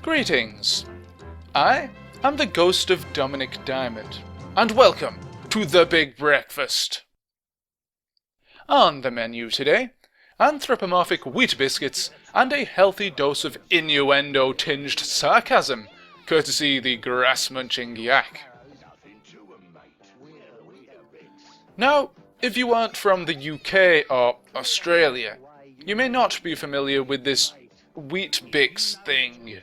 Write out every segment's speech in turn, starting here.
Greetings. I am the ghost of Dominic Diamond, and welcome to The Big Breakfast. On the menu today, anthropomorphic wheat biscuits and a healthy dose of innuendo-tinged sarcasm, courtesy the grass-munching Yack. Now, if you aren't from the UK or Australia, you may not be familiar with this Weetabix thing.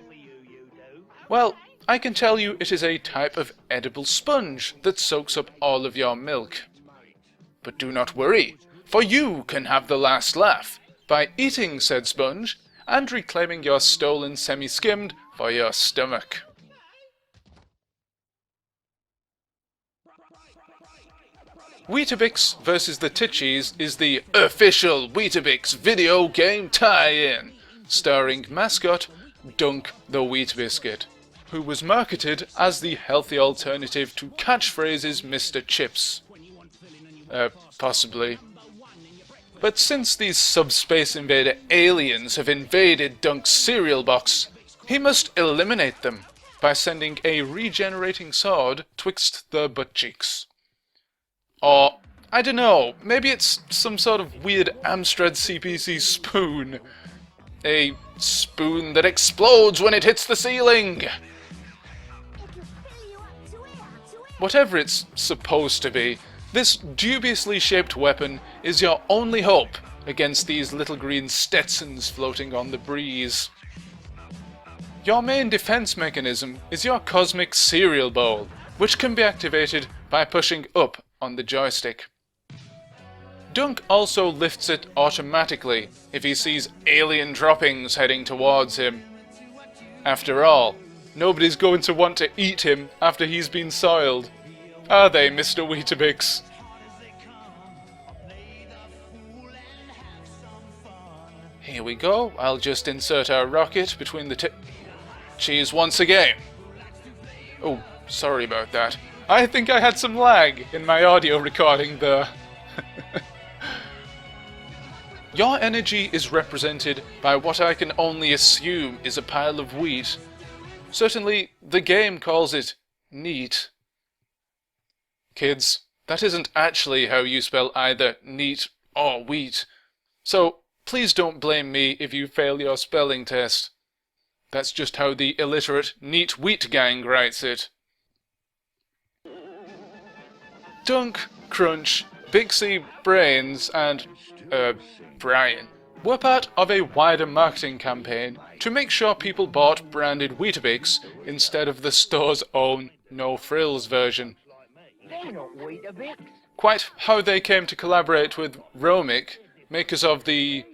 Well, I can tell you it is a type of edible sponge that soaks up all of your milk. But do not worry, for you can have the last laugh by eating said sponge and reclaiming your stolen semi-skimmed for your stomach. Weetabix vs. the Titchies is the official Weetabix video game tie-in, starring mascot Dunk the Wheat Biscuit, who was marketed as the healthy alternative to catchphrases Mr. Chips. Possibly. But since these subspace invader aliens have invaded Dunk's cereal box, he must eliminate them by sending a regenerating sword twixt their butt cheeks. Or, I don't know, maybe it's some sort of weird Amstrad CPC spoon. A spoon that explodes when it hits the ceiling! Whatever it's supposed to be, this dubiously shaped weapon is your only hope against these little green Stetsons floating on the breeze. Your main defense mechanism is your cosmic cereal bowl, which can be activated by pushing up on the joystick. Dunk also lifts it automatically if he sees alien droppings heading towards him. After all, nobody's going to want to eat him after he's been soiled. Are they, Mr. Weetabix? Here we go. I'll just insert our rocket between the cheese once again. Oh, sorry about that. I think I had some lag in my audio recording there. Your energy is represented by what I can only assume is a pile of wheat. Certainly, the game calls it neat. Kids, that isn't actually how you spell either neat or wheat. So, please don't blame me if you fail your spelling test. That's just how the illiterate Neat Wheat Gang writes it. Dunk, Crunch, Bixie, Brains, and, Brian were part of a wider marketing campaign to make sure people bought branded Weetabix instead of the store's own no-frills version. Quite how they came to collaborate with Romic, makers of the,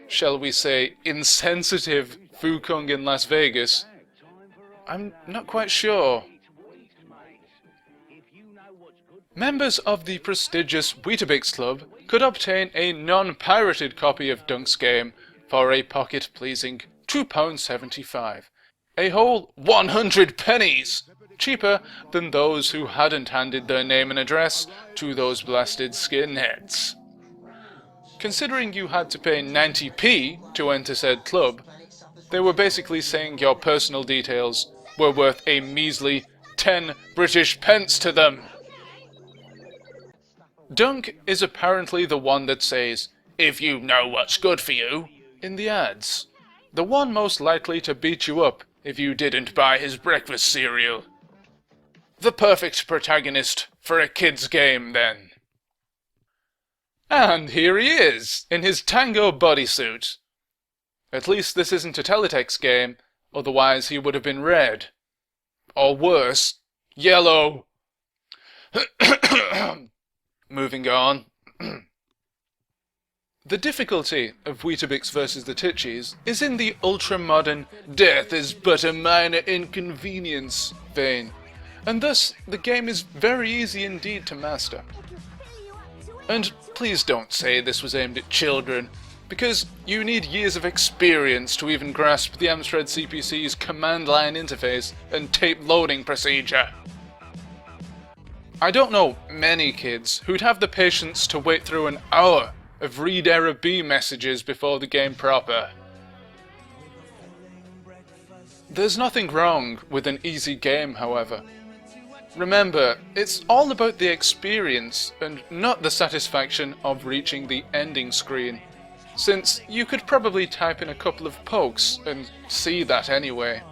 shall we say, insensitive Fukung in Las Vegas, I'm not quite sure. Members of the prestigious Weetabix Club could obtain a non-pirated copy of Dunk's game for a pocket-pleasing £2.75, a whole 100 pennies, cheaper than those who hadn't handed their name and address to those blasted skinheads. Considering you had to pay 90p to enter said club, they were basically saying your personal details were worth a measly 10 British pence to them. Dunk is apparently the one that says, "If you know what's good for you," in the ads. The one most likely to beat you up if you didn't buy his breakfast cereal. The perfect protagonist for a kid's game, then. And here he is, in his tango bodysuit. At least this isn't a teletext game, otherwise he would have been red. Or worse, yellow. Moving on. The difficulty of Weetabix vs. the Titchies is in the ultra-modern death is but a minor inconvenience vein, and thus the game is very easy indeed to master. And please don't say this was aimed at children, because you need years of experience to even grasp the Amstrad CPC's command line interface and tape loading procedure. I don't know many kids who'd have the patience to wait through an hour of read error B messages before the game proper. There's nothing wrong with an easy game, however. Remember, it's all about the experience and not the satisfaction of reaching the ending screen, since you could probably type in a couple of pokes and see that anyway.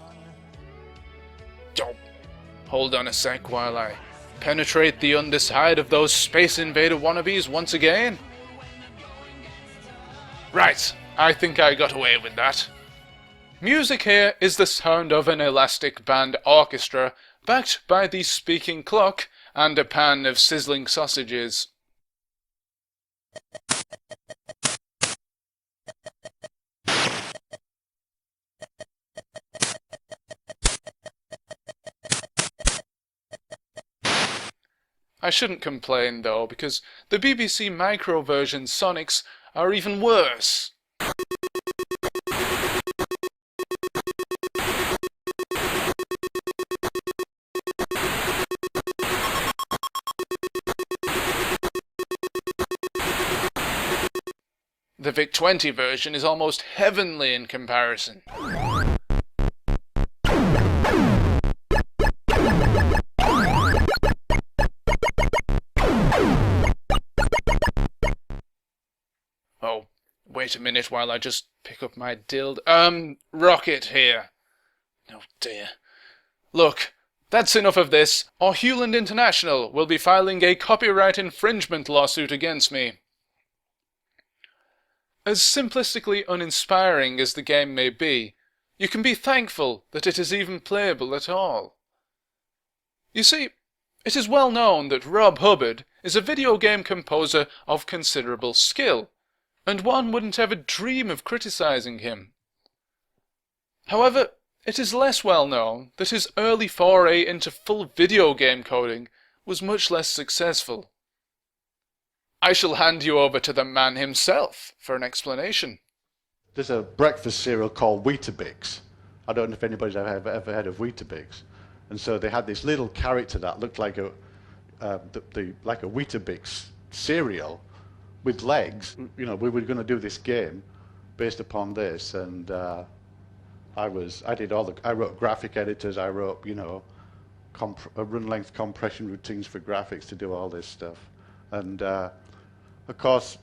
Hold on a sec while I penetrate the underside of those Space Invader wannabes once again. Right, I think I got away with that. Music here is the sound of an elastic band orchestra backed by the speaking clock and a pan of sizzling sausages. I shouldn't complain though, because the BBC Micro version Sonics are even worse. The VIC-20 version is almost heavenly in comparison. Oh, wait a minute while I just pick up my rocket here. Oh dear. Look, that's enough of this, or Hewland International will be filing a copyright infringement lawsuit against me. As simplistically uninspiring as the game may be, you can be thankful that it is even playable at all. You see, it is well known that Rob Hubbard is a video game composer of considerable skill, and one wouldn't ever dream of criticizing him. However, it is less well known that his early foray into full video game coding was much less successful. I shall hand you over to the man himself for an explanation. There's a breakfast cereal called Weetabix. I don't know if anybody's ever heard of Weetabix. And so they had this little character that looked like a Weetabix cereal with legs. You know, we were going to do this game based upon this, and I wrote graphic editors. I wrote, you know, run length compression routines for graphics to do all this stuff, and of course,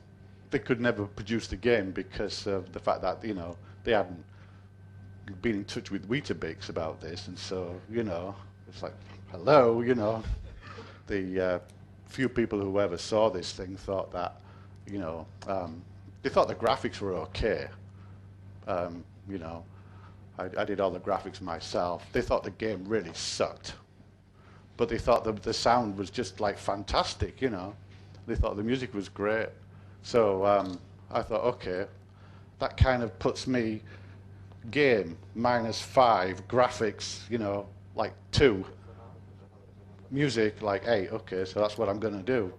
they could never produce the game because of the fact that, you know, they hadn't been in touch with Weetabix about this, and so, you know, it's like, hello, you know. The few people who ever saw this thing thought that, you know, they thought the graphics were okay. You know, I did all the graphics myself. They thought the game really sucked, but they thought the sound was just like fantastic, you know. They thought the music was great. So I thought, okay, that kind of puts me game -5, graphics, you know, like 2, music like 8. Okay, so that's what I'm going to do.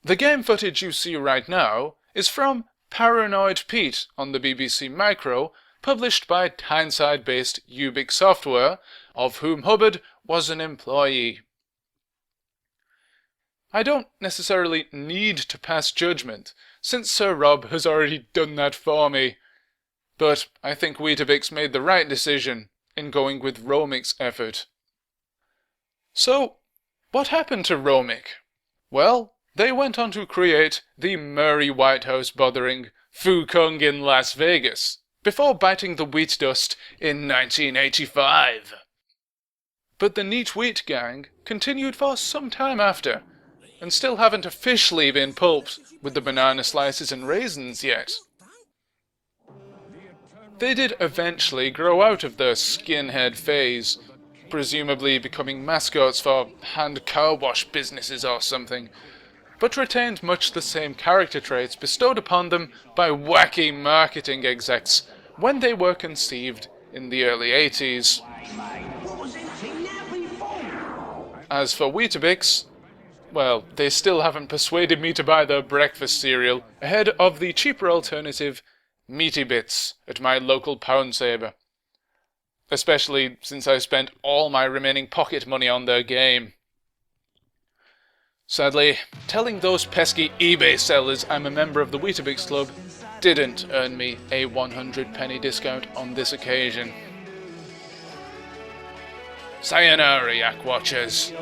The game footage you see right now is from Paranoid Pete on the BBC Micro, published by Tyneside-based Ubix Software, of whom Hubbard was an employee. I don't necessarily need to pass judgment, since Sir Rob has already done that for me, but I think Weetabix made the right decision in going with Romic's effort. So, what happened to Romic? Well, they went on to create the Murray Whitehouse bothering Fukung in Las Vegas, before biting the wheat dust in 1985. But the Neat Wheat Gang continued for some time after, and still haven't officially been pulped with the banana slices and raisins yet. They did eventually grow out of their skinhead phase, presumably becoming mascots for hand car wash businesses or something, but retained much the same character traits bestowed upon them by wacky marketing execs when they were conceived in the early 80s. As for Weetabix, well, they still haven't persuaded me to buy their breakfast cereal ahead of the cheaper alternative, Meaty Bits, at my local Pound Saver. Especially since I spent all my remaining pocket money on their game. Sadly, telling those pesky eBay sellers I'm a member of the Weetabix Club didn't earn me a 100 penny discount on this occasion. Sayonara, Yack Watchers.